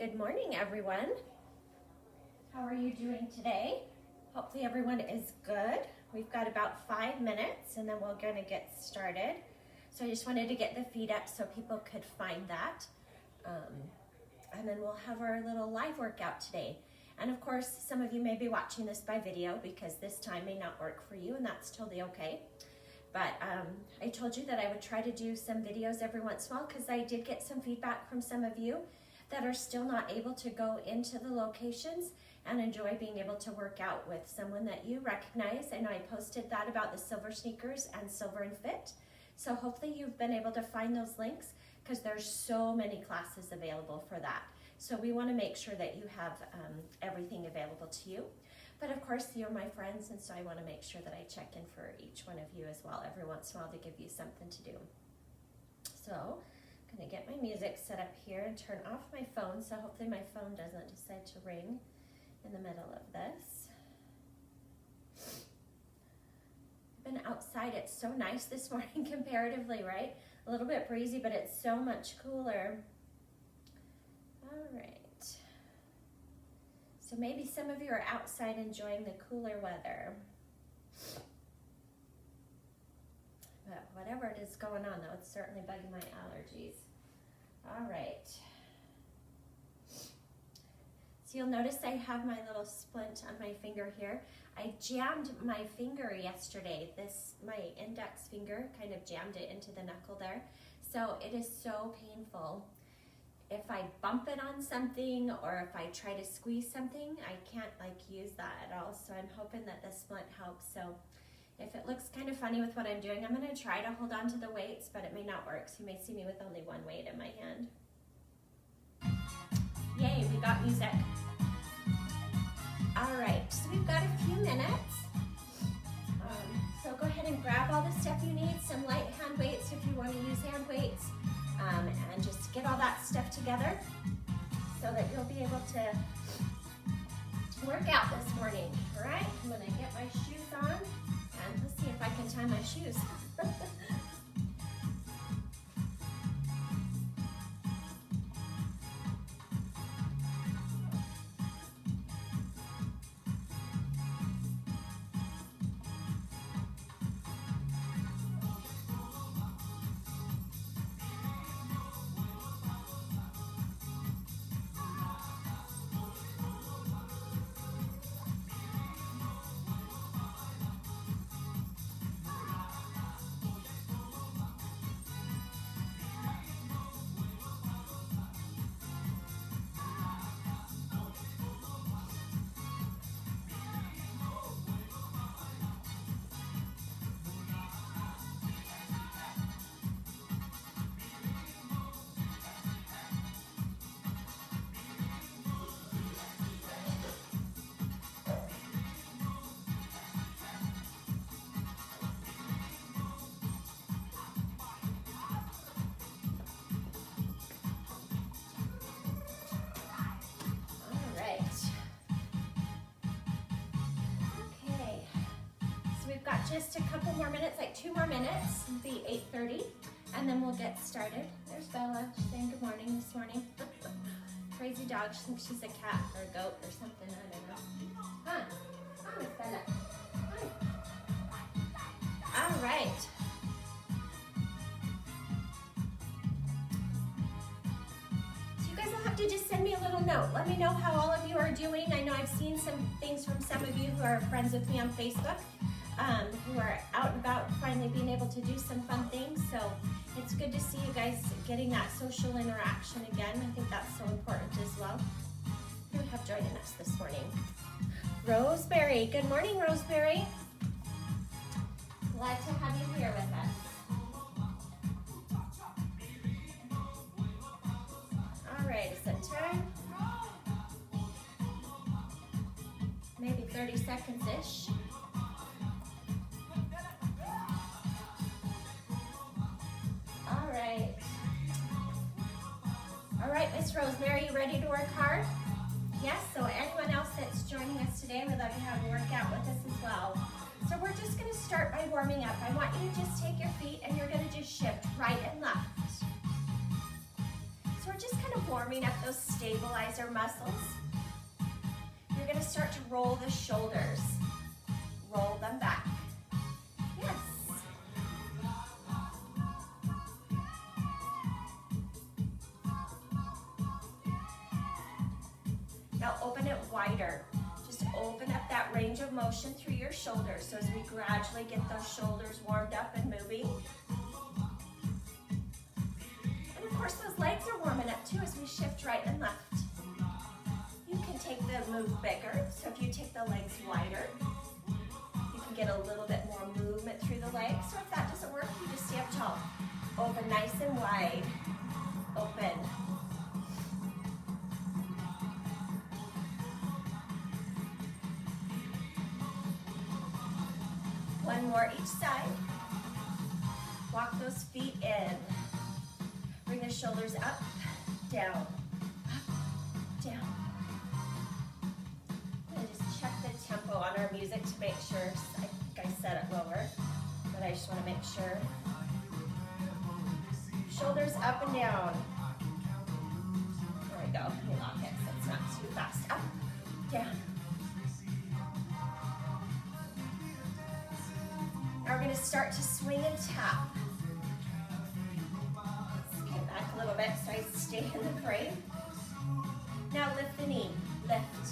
Good morning, everyone. How are you doing today? Hopefully everyone is good. We've got about 5 minutes and then we're gonna get started. So I just wanted to get the feed up so people could find that. And then we'll have our little live workout today. And of course, some of you may be watching this by video because this time may not work for you, and that's totally okay. But I told you that I would try to do some videos every once in a while because I did get some feedback from some of you that are still not able to go into the locations and enjoy being able to work out with someone that you recognize. And I posted that about the Silver Sneakers and Silver and Fit. So hopefully you've been able to find those links because there's so many classes available for that. So we want to make sure that you have everything available to you. But of course, you're my friends, and so I want to make sure that I check in for each one of you as well every once in a while to give you something to do. So I'm going to get my music set up here and turn off my phone, so hopefully my phone doesn't decide to ring in the middle of this. I've been outside. It's so nice this morning comparatively, right? A little bit breezy, but it's so much cooler. All right. So maybe some of you are outside enjoying the cooler weather. But whatever it is going on, though, it's certainly bugging my allergies. All right. So you'll notice I have my little splint on my finger here. I jammed my finger yesterday. My index finger kind of jammed it into the knuckle there. So it is so painful. If I bump it on something or if I try to squeeze something, I can't use that at all. So I'm hoping that the splint helps. So if it looks kind of funny with what I'm doing, I'm going to try to hold on to the weights, but it may not work. So you may see me with only one weight in my hand. Yay, we got music. All right, so we've got a few minutes. So go ahead and grab all the stuff you need, some light hand weights if you want to use hand weights, and just get all that stuff together so that you'll be able to work out this morning. All right, I'm going to get my shoes on, and let's see if I can tie my shoes. Just a couple more minutes, like 2 more minutes, it'll be 8:30, and then we'll get started. There's Bella, she's saying good morning this morning. Crazy dog, she thinks she's a cat or a goat or something, I don't know. Huh, hi, Miss Bella. Hi. All right. So you guys will have to just send me a little note. Let me know how all of you are doing. I know I've seen some things from some of you who are friends with me on Facebook. Who are out and about finally being able to do some fun things. So it's good to see you guys getting that social interaction again. I think that's so important as well. Who we have joining us this morning? Rosemary. Good morning, Rosemary. Glad to have you here with us. All right, is it time? Maybe 30 seconds-ish. All right, Miss Rosemary, you ready to work hard? Yes, so anyone else that's joining us today, we'd love to have you work out with us as well. So we're just gonna start by warming up. I want you to just take your feet and you're gonna just shift right and left. So we're just kind kind of warming up those stabilizer muscles. You're gonna start to roll the shoulders. Roll them back. Yes. Now open it wider. Just open up that range of motion through your shoulders. So as we gradually get those shoulders warmed up and moving. And of course those legs are warming up too as we shift right and left. You can take the move bigger. So if you take the legs wider, you can get a little bit more movement through the legs. So if that doesn't work, you just stay up tall. Open nice and wide. Open. One more each side. Walk those feet in. Bring the shoulders up, down, up, down. I'm gonna just check the tempo on our music to make sure. I think I set it lower, but I just wanna make sure. Shoulders up and down. There we go. Let me lock it so it's not too fast. Up, down. Now we're going to start to swing and tap. Let's get back a little bit so I stay in the frame. Now lift the knee. Lift.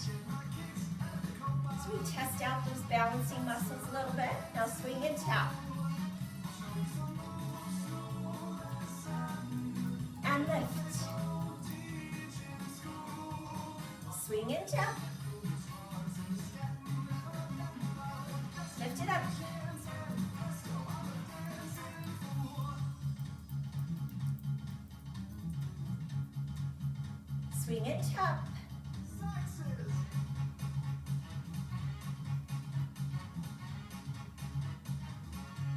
So we test out those balancing muscles a little bit. Now swing and tap. And lift. Swing and tap. Lift it up. Swing and tap.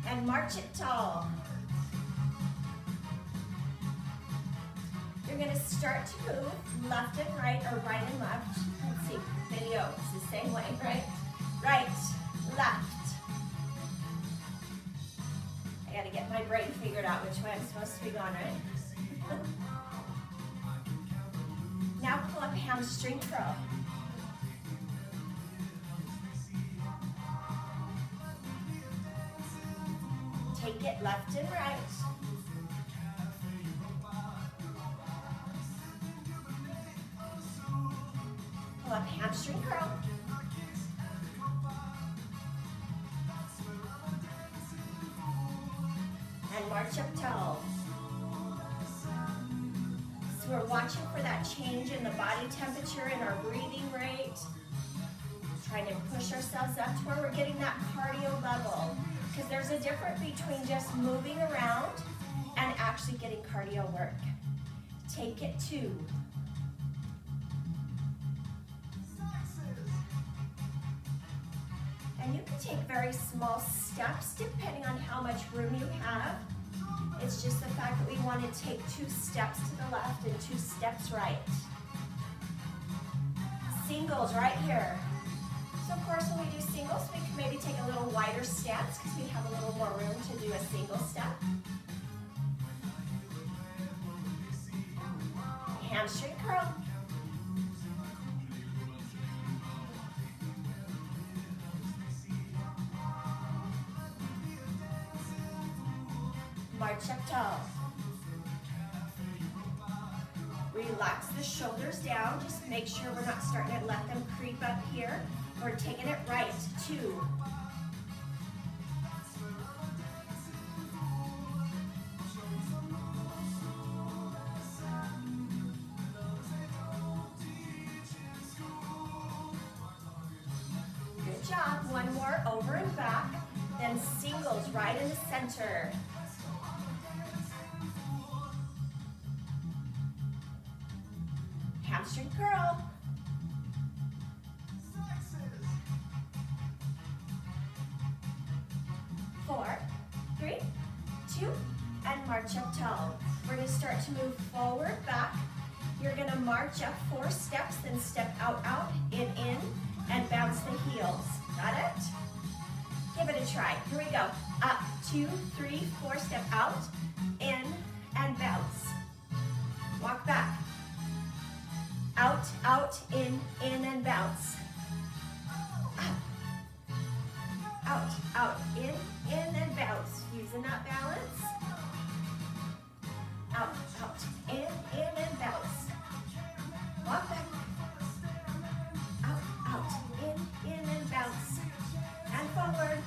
And march it tall. You're going to start to move left and right or right and left. Let's see, video, it's the same way, right? Right, left. I got to get my brain figured out which way I'm supposed to be going, right? Now pull up hamstring curl. Take it left and right. Pull up hamstring curl. And march up tall. So we're watching for that change in the body temperature and our breathing rate. Trying to push ourselves up to where we're getting that cardio level. Because there's a difference between just moving around and actually getting cardio work. Take it 2. And you can take very small steps depending on how much room you have. It's just the fact that we want to take 2 steps to the left and 2 steps right. Singles right here. So of course when we do singles, we can maybe take a little wider stance because we have a little more room to do a single step. Hamstring curl. March up tall. Relax the shoulders down. Just make sure we're not starting to let them creep up here. We're taking it right. 2. Good job. One more over and back. Then singles right in the center. Hamstring curl. Four, 3, 2, and march up tall. We're going to start to move forward, back. You're going to march up 4 steps, then step out, in, and bounce the heels. Got it? Give it a try. Here we go. Up, 2, 3, 4, step out, in, and bounce. Walk back. out, in and bounce. Out, out, in and bounce. Using that balance. Out, in and bounce. Walk back. Out, in and bounce. And forward.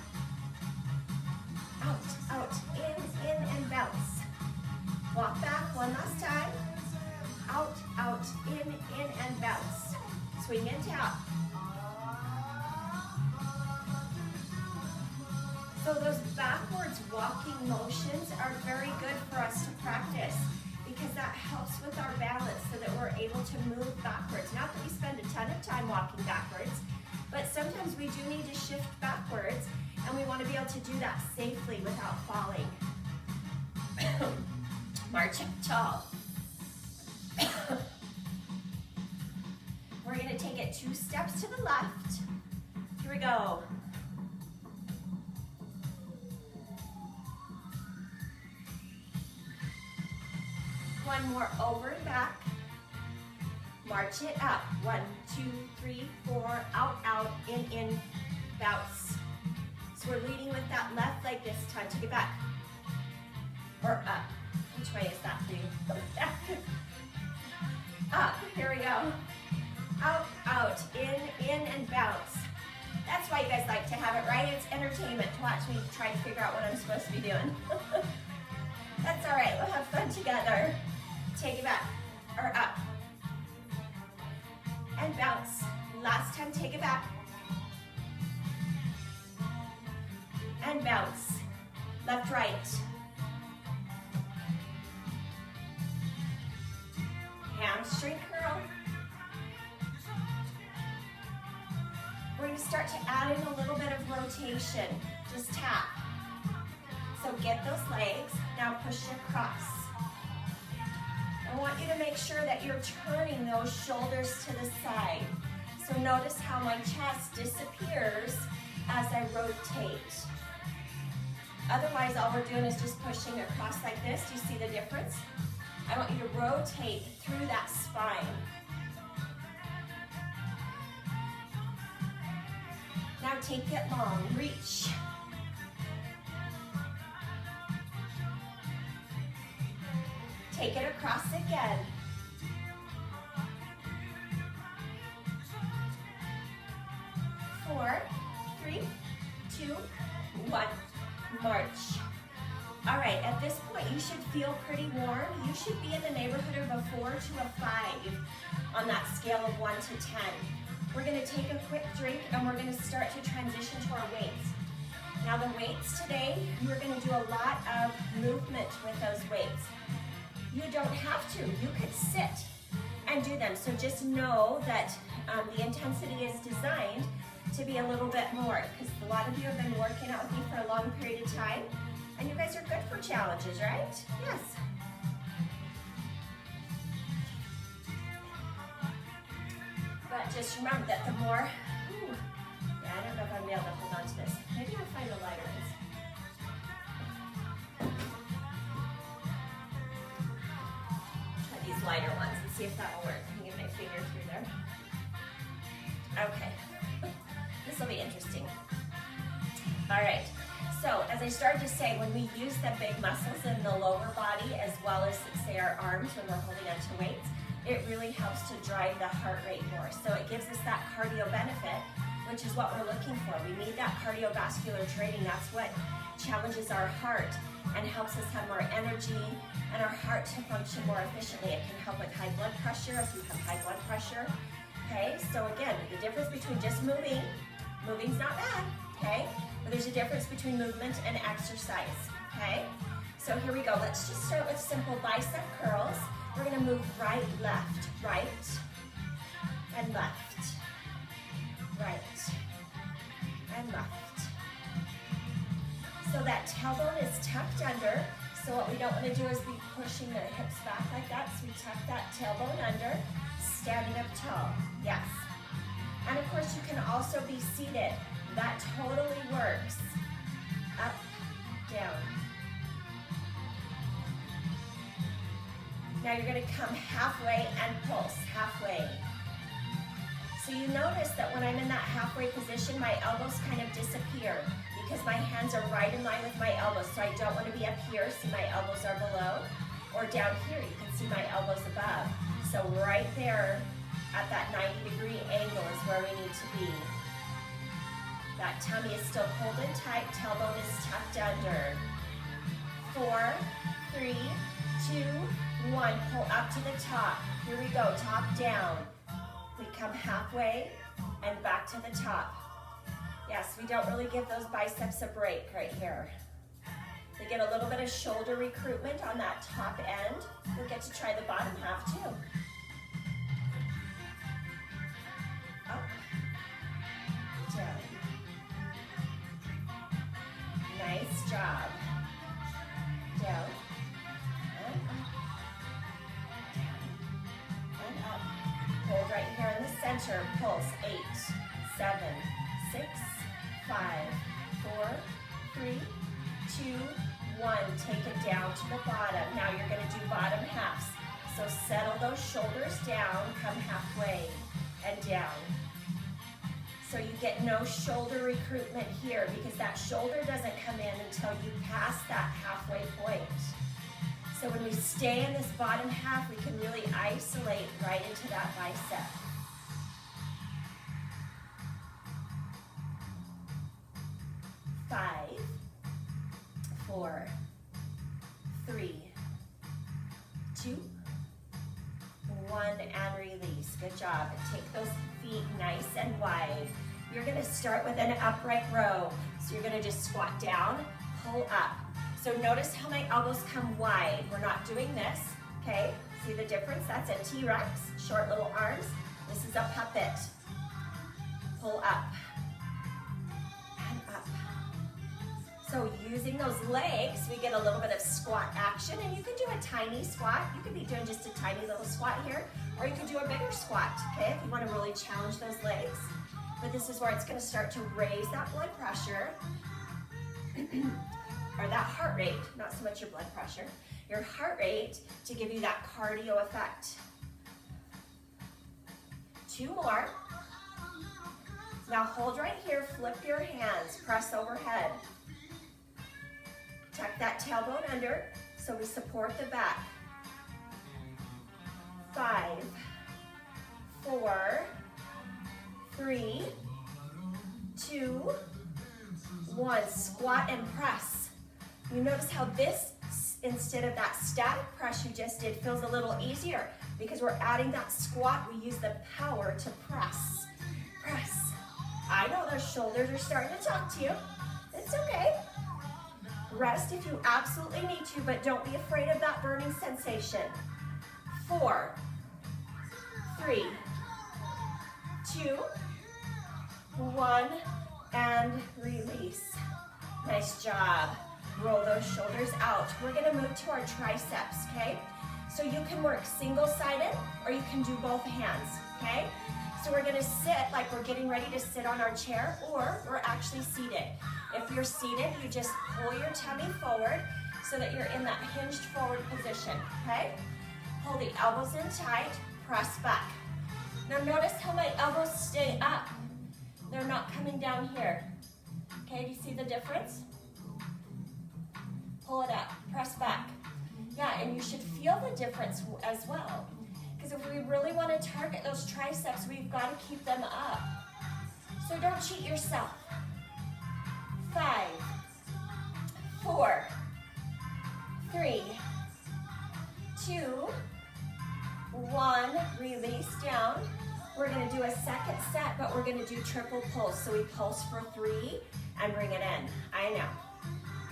Out, in and bounce. Walk back one last time. Out, in and bounce. Swing and tap. So those backwards walking motions are very good for us to practice because that helps with our balance so that we're able to move backwards. Not that we spend a ton of time walking backwards, but sometimes we do need to shift backwards and we want to be able to do that safely without falling. March up tall. We're going to take it 2 steps to the left. Here we go. One more over and back. March it up. 1, 2, 3, 4. Out, in, bounce. So we're leading with that left leg this time. Take it back. Or up. Which way is that for you? Up. Here we go. Out, in and bounce. That's why you guys like to have it, right? It's entertainment to watch me try to figure out what I'm supposed to be doing. That's all right. We'll have fun together. Take it back, or up, and bounce. Last time, take it back, and bounce. Left, right. Hamstring curl. We're going to start to add in a little bit of rotation. Just tap. So get those legs, now push across. I want you to make sure that you're turning those shoulders to the side. So notice how my chest disappears as I rotate. Otherwise, all we're doing is just pushing across like this. Do you see the difference? I want you to rotate through that spine. Now take it long, reach. Take it across again. Four, 3, 2, 1, march. All right, at this point you should feel pretty warm. You should be in the neighborhood of a 4 to a 5 on that scale of 1 to 10. We're gonna take a quick drink and we're gonna start to transition to our weights. Now the weights today, we're gonna do a lot of movement with those weights. You don't have to, you could sit and do them. So just know that the intensity is designed to be a little bit more because a lot of you have been working out with me for a long period of time and you guys are good for challenges, right? Yes. But just remember that the more, yeah, I don't know if I'm gonna be able to hold on to this. Maybe I'll find a lighter one. These lighter ones and see if that will work. I can get my finger through there. Okay. This will be interesting. All right. So as I started to say, when we use the big muscles in the lower body as well as say our arms when we're holding onto weights, it really helps to drive the heart rate more. So it gives us that cardio benefit, which is what we're looking for. We need that cardiovascular training. That's what challenges our heart and helps us have more energy and our heart to function more efficiently. It can help with high blood pressure if you have high blood pressure. Okay, so again, the difference between just moving's not bad, okay? But there's a difference between movement and exercise, okay? So here we go. Let's just start with simple bicep curls. We're gonna move right, left, and left, right, and left. So that tailbone is tucked under. So what we don't want to do is be pushing the hips back like that. So we tuck that tailbone under, standing up tall. Yes. And of course you can also be seated. That totally works. Up, down. Now you're going to come halfway and pulse. Halfway. So you notice that when I'm in that halfway position, my elbows kind of disappear because my hands are right in line with my elbows. So I don't want to be up here, see my elbows are below, or down here, you can see my elbows above. So right there at that 90-degree angle is where we need to be. That tummy is still pulled in tight, tailbone is tucked under. 4, 3, 2, 1, pull up to the top. Here we go, top down. We come halfway and back to the top. Yes, we don't really give those biceps a break right here. They get a little bit of shoulder recruitment on that top end. We'll get to try the bottom half too. Up, down. Nice job. Down, and up, down, and up. Hold right here in the center. Pulse. 8, 7, 6, 5, 4, 3, 2, 1. Take it down to the bottom. Now you're going to do bottom halves. So settle those shoulders down, come halfway and down. So you get no shoulder recruitment here because that shoulder doesn't come in until you pass that halfway point. So when we stay in this bottom half, we can really isolate right into that bicep. Five, 4, 3, 2, 1, and release. Good job. Take those feet nice and wide. You're going to start with an upright row. So you're going to just squat down, pull up. So notice how my elbows come wide. We're not doing this, okay? See the difference? That's a T-Rex, short little arms. This is a puppet. Pull up and up. So using those legs, we get a little bit of squat action, and you can do a tiny squat. You could be doing just a tiny little squat here, or you could do a bigger squat, okay, if you want to really challenge those legs. But this is where it's going to start to raise that blood pressure, or that heart rate, not so much your blood pressure, your heart rate, to give you that cardio effect. 2 more. Now hold right here, flip your hands, press overhead. Tuck that tailbone under so we support the back. 5, 4, 3, 2, 1. Squat and press. You notice how this, instead of that static press you just did, feels a little easier because we're adding that squat. We use the power to press. Press. I know those shoulders are starting to talk to you. It's okay. Rest if you absolutely need to, but don't be afraid of that burning sensation. 4, 3, 2, 1, and release. Nice job. Roll those shoulders out. We're gonna move to our triceps, okay? So you can work single-sided or you can do both hands, okay? So we're gonna sit like we're getting ready to sit on our chair, or we're actually seated. If you're seated, you just pull your tummy forward so that you're in that hinged forward position, okay? Pull the elbows in tight, press back. Now notice how my elbows stay up. They're not coming down here. Okay, do you see the difference? Pull it up, press back. Yeah, and you should feel the difference as well. Because if we really want to target those triceps, we've got to keep them up. So don't cheat yourself. 5, 4, 3, 2, 1. Release down. We're going to do a second set, but we're going to do triple pulse. So we pulse for 3 and bring it in. I know.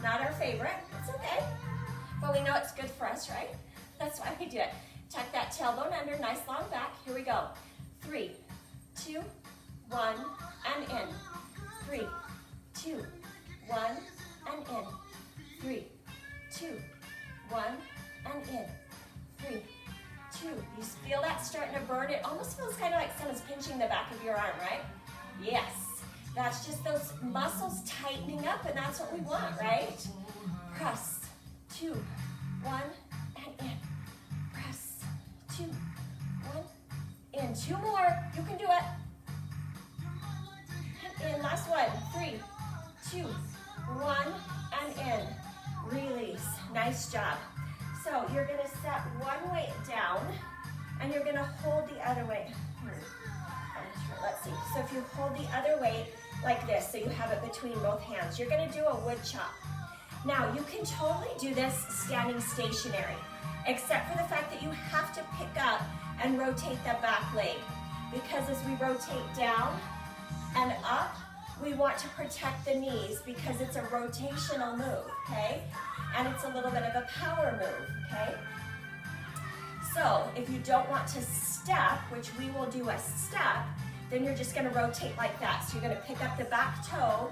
Not our favorite. It's okay. But we know it's good for us, right? That's why we do it. Tuck that tailbone under, nice long back. Here we go. 3, 2, 1, and in. 3, 2, 1, and in. 3, 2, 1, and in. 3, 2. You feel that starting to burn? It almost feels kind of like someone's pinching the back of your arm, right? Yes. That's just those muscles tightening up, and that's what we want, right? Press. 2, 1, and in. Press. 2, 1, in. 2 more. You can do it. in, last one, 3, 2, 1, and in. Release, nice job. So you're gonna set one weight down, and you're gonna hold the other weight. Let's see, so if you hold the other weight like this, so you have it between both hands, you're gonna do a wood chop. Now, you can totally do this standing stationary, except for the fact that you have to pick up and rotate that back leg, because as we rotate down and up, we want to protect the knees because it's a rotational move, okay? And it's a little bit of a power move, okay? So if you don't want to step, which we will do a step, then you're just gonna rotate like that. So you're gonna pick up the back toe,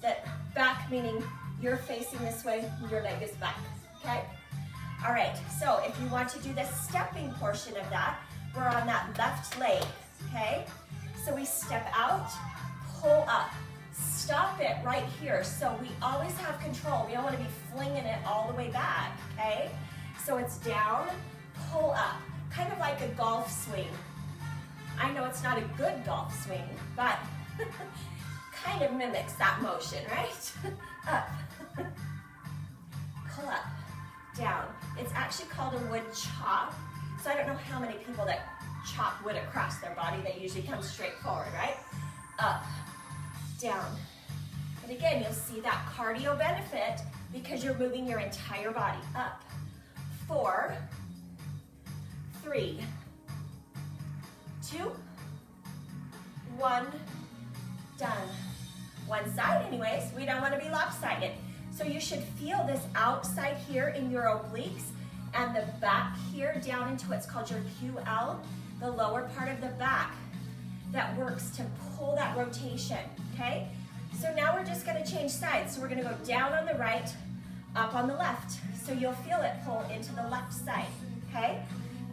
that back meaning you're facing this way, your leg is back, okay? All right, so if you want to do the stepping portion of that, we're on that left leg, okay? So we step out, pull up, stop it right here. So we always have control. We don't want to be flinging it all the way back, okay? So it's down, pull up, kind of like a golf swing. I know it's not a good golf swing, but kind of mimics that motion, right? Up, pull up, down. It's actually called a wood chop. So I don't know how many people that chop wood across their body. They usually come straight forward, right? Up, down. And again, you'll see that cardio benefit because you're moving your entire body. Up, 4, 3, 2, 1, done. One side anyways, we don't want to be lopsided. So you should feel this outside here in your obliques and the back here down into what's called your QL, the lower part of the back that works to pull that rotation, okay? So now we're just gonna change sides. So we're gonna go down on the right, up on the left. So you'll feel it pull into the left side, okay?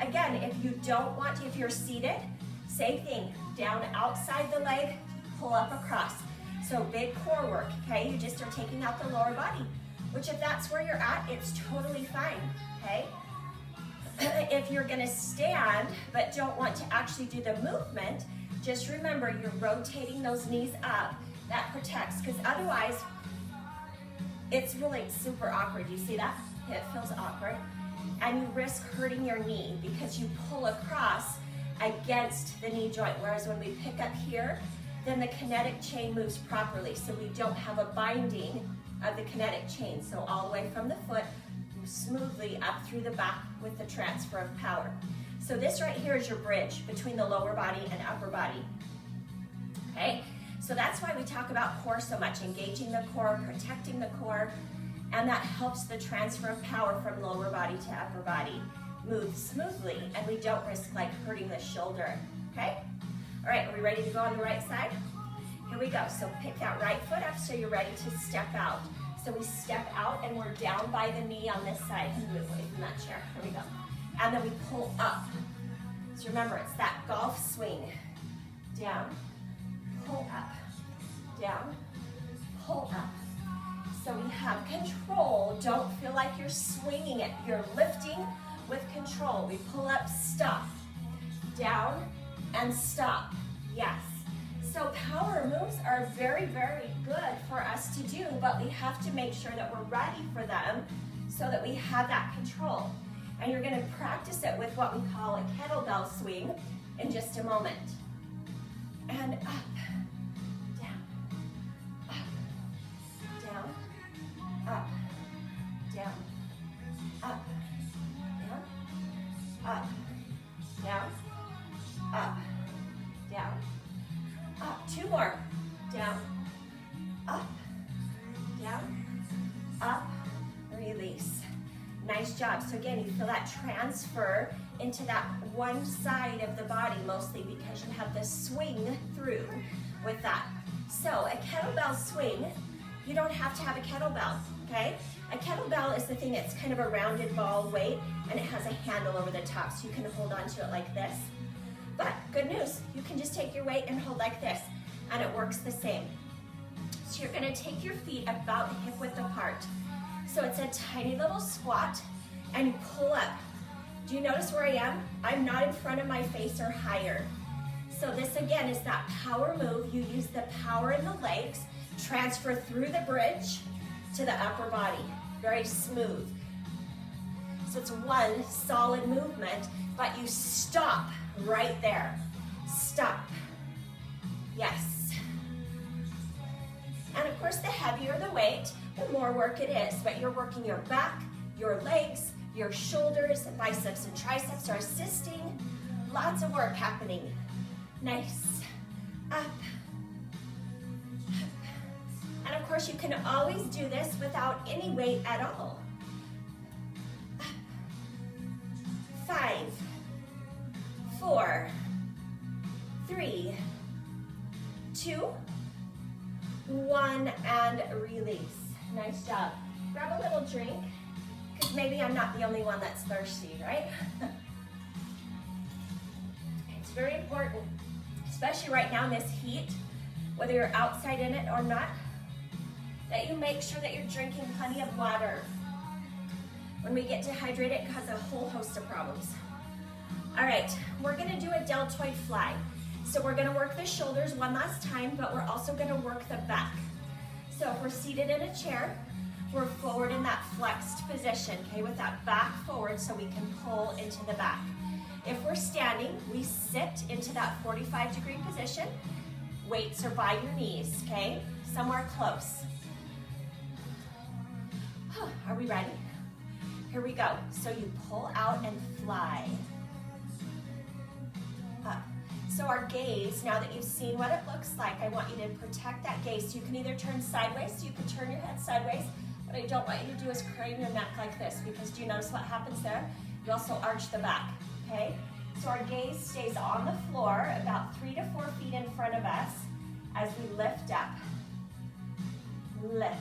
Again, if you don't want to, if you're seated, same thing, down outside the leg, pull up across. So big core work, okay? You just are taking out the lower body, which if that's where you're at, it's totally fine, okay? If you're gonna stand, but don't want to actually do the movement, just remember you're rotating those knees up. That protects, because otherwise, it's really super awkward. You see that? It feels awkward. And you risk hurting your knee because you pull across against the knee joint. Whereas when we pick up here, then the kinetic chain moves properly. So we don't have a binding of the kinetic chain. So all the way from the foot, smoothly up through the back with the transfer of power. So this right here is your bridge between the lower body and upper body, okay? So that's why we talk about core so much, engaging the core, protecting the core, and that helps the transfer of power from lower body to upper body move smoothly, and we don't risk like hurting the shoulder, okay? All right, are we ready to go on the right side? Here we go, so pick that right foot up so you're ready to step out. So we step out and we're down by the knee on this side. Move away from that chair, here we go. And then we pull up. So remember, it's that golf swing. Down, pull up, down, pull up. So we have control. Don't feel like you're swinging it. You're lifting with control. We pull up, stop, down, and stop. Yes. So power moves are very, very good for us to do, but we have to make sure that we're ready for them so that we have that control. And you're gonna practice it with what we call a kettlebell swing in just a moment. And up, down, up, down, up, down, up, down, up, down, up, down, up. 2 more. Down, up, down, up, release. Nice job. So again, you feel that transfer into that one side of the body, mostly because you have the swing through with that. So a kettlebell swing, you don't have to have a kettlebell, okay? A kettlebell is the thing that's kind of a rounded ball weight, and it has a handle over the top, so you can hold on to it like this. But good news, you can just take your weight and hold like this, and it works the same. So you're gonna take your feet about hip width apart. So it's a tiny little squat, and you pull up. Do you notice where I am? I'm not in front of my face or higher. So this again is that power move. You use the power in the legs, transfer through the bridge to the upper body. Very smooth. So it's one solid movement, but you stop right there. Stop. Yes. And of course, the heavier the weight, the more work it is, but you're working your back, your legs, your shoulders, biceps and triceps are assisting. Lots of work happening. Nice. Up. And of course, you can always do this without any weight at all. Up. 5, 4, 3, 2, 1, and release. Nice job. Grab a little drink, because maybe I'm not the only one that's thirsty, right? It's very important, especially right now in this heat, whether you're outside in it or not, that you make sure that you're drinking plenty of water. When we get dehydrated, it causes a whole host of problems. All right, we're gonna do a deltoid fly. So we're gonna work the shoulders one last time, but we're also gonna work the back. So if we're seated in a chair, we're forward in that flexed position, okay, with that back forward so we can pull into the back. If we're standing, we sit into that 45-degree position. Weights are by your knees, okay? Somewhere close. Are we ready? Here we go. So you pull out and fly. Up. So our gaze, now that you've seen what it looks like, I want you to protect that gaze. So you can either turn sideways, so you can turn your head sideways. What I don't want you to do is crane your neck like this, because do you notice what happens there? You also arch the back, okay? So our gaze stays on the floor about 3 to 4 feet in front of us as we lift up. Lift.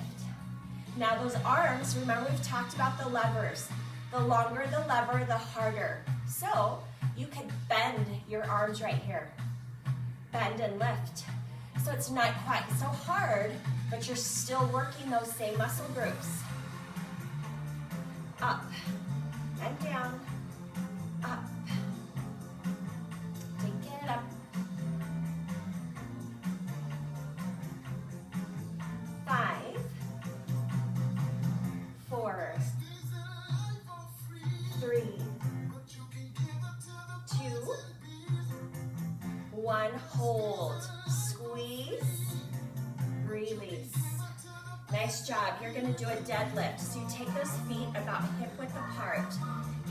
Now those arms, remember we've talked about the levers. The longer the lever, the harder. So you can bend your arms right here. Bend and lift. So it's not quite so hard, but you're still working those same muscle groups. Up and down, up. Take it up. 5, 4, 3, 2, 1. Hold. Squeeze. Release. Nice job. You're going to do a deadlift. So you take those feet about hip width apart.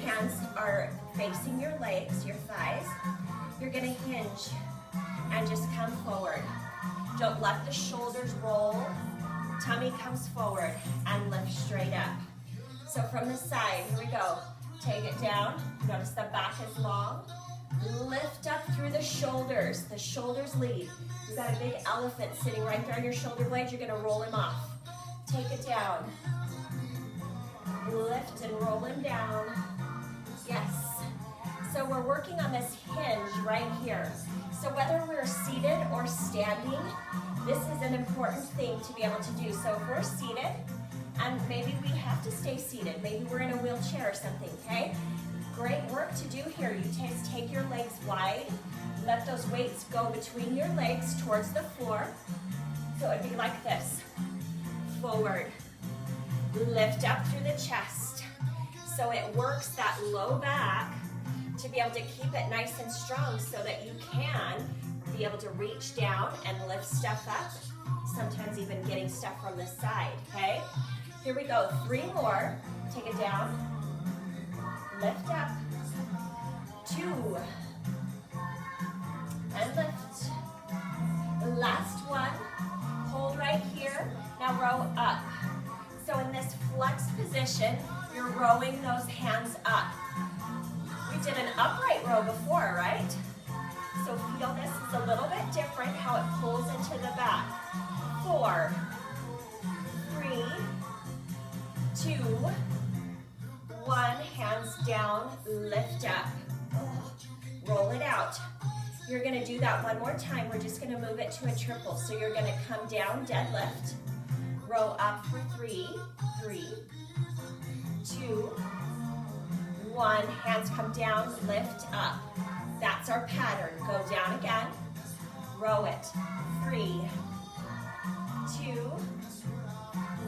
Hands are facing your legs, your thighs. You're going to hinge and just come forward. Don't let the shoulders roll. Tummy comes forward and lift straight up. So from the side, here we go. Take it down. Notice the back is long. Lift up through the shoulders. The shoulders lead. You've got a big elephant sitting right there on your shoulder blades. You're going to roll him off. Take it down. Lift and roll him down. Yes. So we're working on this hinge right here. So whether we're seated or standing, this is an important thing to be able to do. So if we're seated, and maybe we have to stay seated, maybe we're in a wheelchair or something, okay? Great work to do here. You take your legs wide, let those weights go between your legs towards the floor. So it'd be like this. Forward. Lift up through the chest. So it works that low back to be able to keep it nice and strong so that you can be able to reach down and lift stuff up, sometimes even getting stuff from the side, okay? Here we go, 3 more. Take it down. Lift up. 2. And lift. Last one. Hold right here. Now row up. So in this flexed position, you're rowing those hands up. We did an upright row before, right? So feel this is a little bit different how it pulls into the back. 4, 3, 2, 1. Hands down, lift up. Roll it out. You're going to do that one more time. We're just going to move it to a triple. So you're going to come down, deadlift. Row up for 3, 3, 2, 1. Hands come down, lift up. That's our pattern. Go down again. Row it. 3, 2,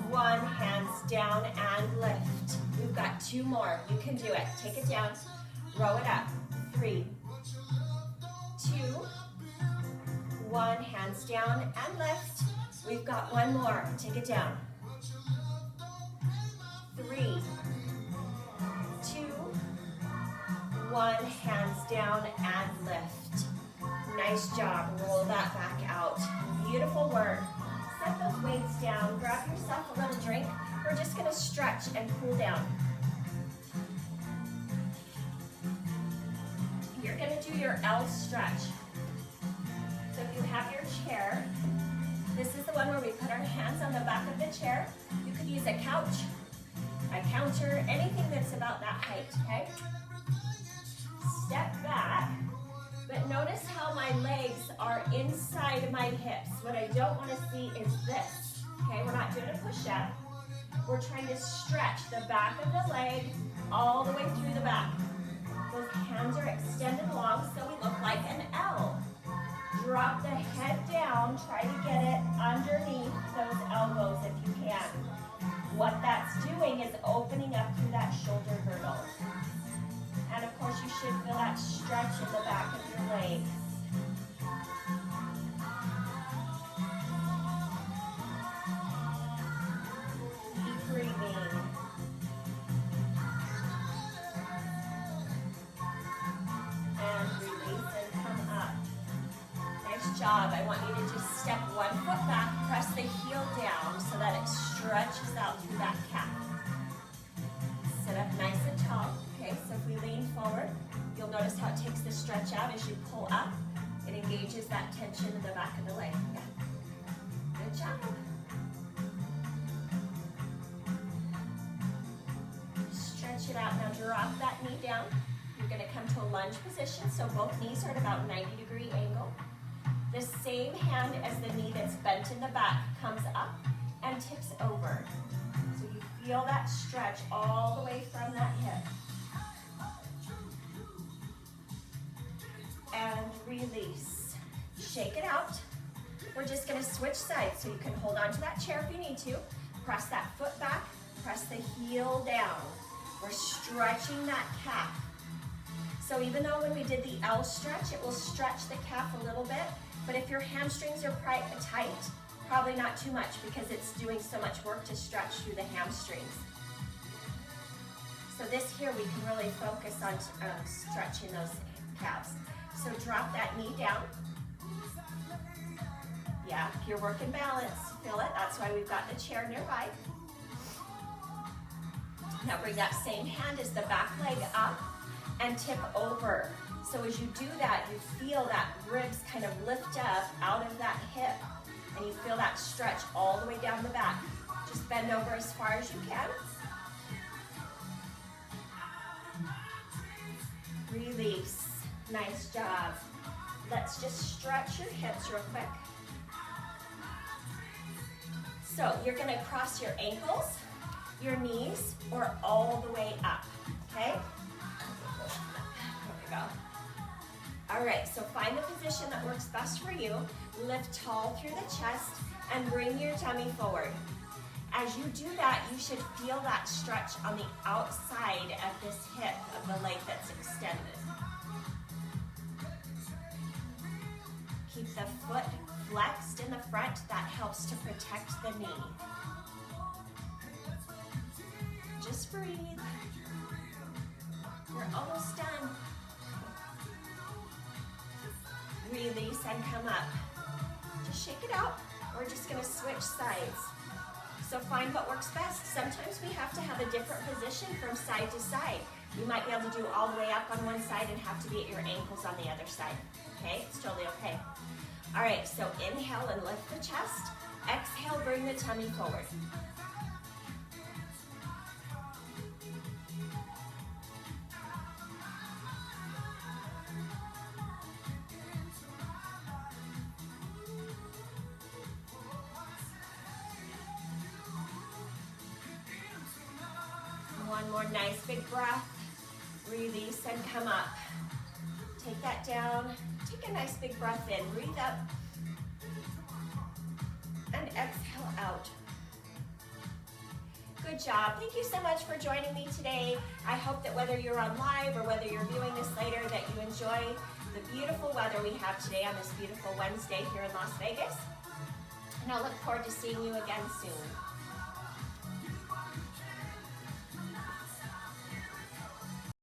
1. Hands down and lift. We've got 2 more. You can do it. Take it down. Row it up. 3, 2, 1. Hands down and lift. We've got 1 more. Take it down. 3, 2, 1. Hands down and lift. Nice job. Roll that back out. Beautiful work. Set those weights down. Grab yourself a little drink. We're just going to stretch and cool down. You're going to do your L stretch. So if you have your chair, this is the one where we put our hands on the back of the chair. You could use a couch, a counter, anything that's about that height, okay? Step back, but notice how my legs are inside my hips. What I don't want to see is this, okay? We're not doing a push-up. We're trying to stretch the back of the leg all the way through the back. Those hands are extended long so we look like an L. Drop the head down, try to get it underneath those elbows if you can. What that's doing is opening up through that shoulder girdle. And of course you should feel that stretch in the back of your legs. Keep breathing. And release and come up. Nice job. I want you to just step 1 foot back, press the heel down so that it stretches out through that calf. Sit up nice and tall. Okay, so if we lean forward, you'll notice how it takes the stretch out as you pull up. It engages that tension in the back of the leg. Yeah. Good job. Stretch it out. Now drop that knee down. You're going to come to a lunge position, so both knees are at about 90-degree angle. The same hand as the knee that's bent in the back comes up and tips over. So you feel that stretch all the way from that hip. And release. Shake it out. We're just going to switch sides, so you can hold on to that chair if you need to. Press that foot back, press the heel down. We're stretching that calf. So even though when we did the L stretch, it will stretch the calf a little bit, but if your hamstrings are tight, probably not too much because it's doing so much work to stretch through the hamstrings. So this here, we can really focus on stretching those calves. So drop that knee down. Yeah, if you're working balance, feel it. That's why we've got the chair nearby. Now bring that same hand as the back leg up and tip over. So as you do that, you feel that ribs kind of lift up out of that hip, and you feel that stretch all the way down the back. Just bend over as far as you can. Release. Nice job. Let's just stretch your hips real quick. So you're going to cross your ankles, your knees, or all the way up, okay? There we go. All right, so find the position that works best for you. Lift tall through the chest and bring your tummy forward. As you do that, you should feel that stretch on the outside of this hip of the leg that's extended. Keep the foot flexed in the front. That helps to protect the knee. Just breathe. We're almost done. Release and come up. Just shake it out. We're just going to switch sides. So find what works best. Sometimes we have to have a different position from side to side. You might be able to do all the way up on one side and have to be at your ankles on the other side. Okay, it's totally okay. All right, so inhale and lift the chest. Exhale, bring the tummy forward. One more nice big breath. Release and come up. Take put that down. Take a nice big breath in. Breathe up. And exhale out. Good job. Thank you so much for joining me today. I hope that whether you're on live or whether you're viewing this later, that you enjoy the beautiful weather we have today on this beautiful Wednesday here in Las Vegas. And I'll look forward to seeing you again soon.